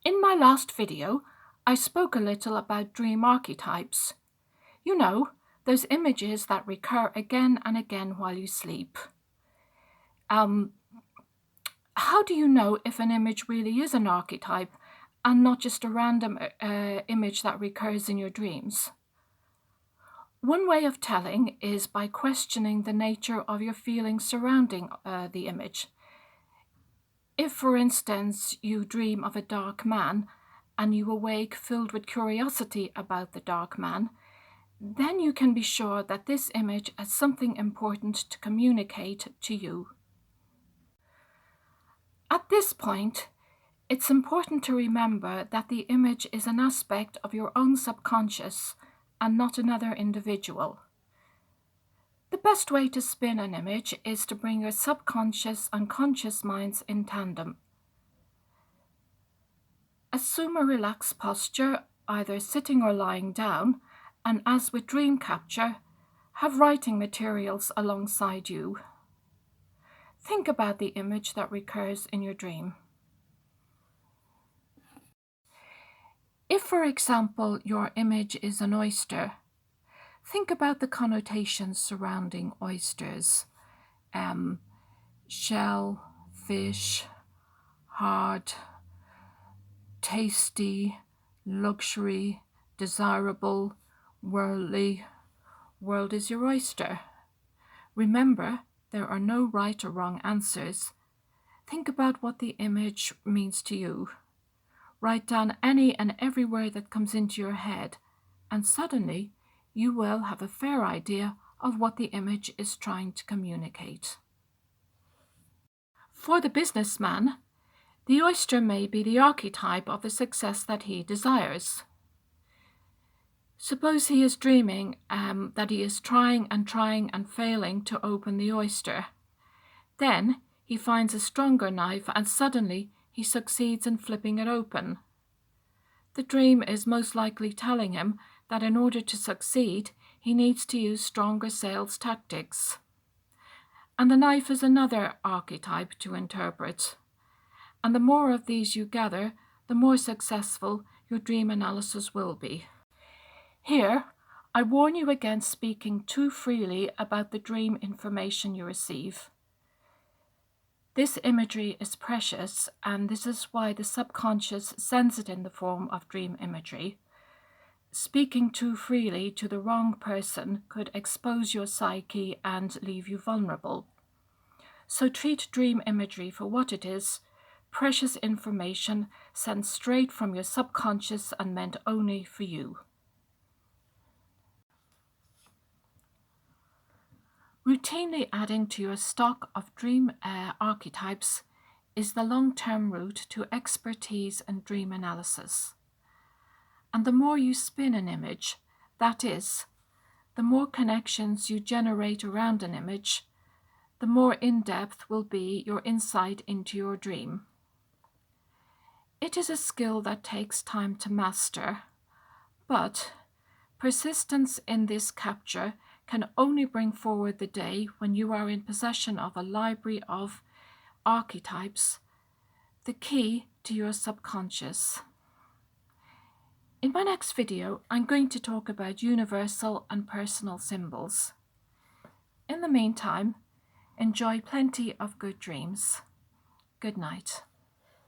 In my last video, I spoke a little about dream archetypes. You know, those images that recur again and again while you sleep. How do you know if an image really is an archetype and not just a random image that recurs in your dreams? One way of telling is by questioning the nature of your feelings surrounding the image. If, for instance, you dream of a dark man and you awake filled with curiosity about the dark man, then you can be sure that this image has something important to communicate to you. At this point, it's important to remember that the image is an aspect of your own subconscious and not another individual. The best way to spin an image is to bring your subconscious and conscious minds in tandem. Assume a relaxed posture, either sitting or lying down, and as with dream capture, have writing materials alongside you. Think about the image that recurs in your dream. If, for example, your image is an oyster, think about the connotations surrounding oysters. Shell, fish, hard, tasty, luxury, desirable, worldly. World is your oyster. Remember, there are no right or wrong answers. Think about what the image means to you. Write down any and every word that comes into your head, and suddenly you will have a fair idea of what the image is trying to communicate. For the businessman, the oyster may be the archetype of the success that he desires. Suppose he is dreaming that he is trying and failing to open the oyster. Then he finds a stronger knife and suddenly he succeeds in flipping it open. The dream is most likely telling him that in order to succeed, he needs to use stronger sales tactics. And the knife is another archetype to interpret. And the more of these you gather, the more successful your dream analysis will be. Here, I warn you against speaking too freely about the dream information you receive. This imagery is precious, and this is why the subconscious sends it in the form of dream imagery. Speaking too freely to the wrong person could expose your psyche and leave you vulnerable. So treat dream imagery for what it is: precious information sent straight from your subconscious and meant only for you. Routinely adding to your stock of dream archetypes is the long-term route to expertise in dream analysis. And the more you spin an image, that is, the more connections you generate around an image, the more in-depth will be your insight into your dream. It is a skill that takes time to master, but persistence in this capture can only bring forward the day when you are in possession of a library of archetypes, the key to your subconscious. In my next video, I'm going to talk about universal and personal symbols. In the meantime, enjoy plenty of good dreams. Good night.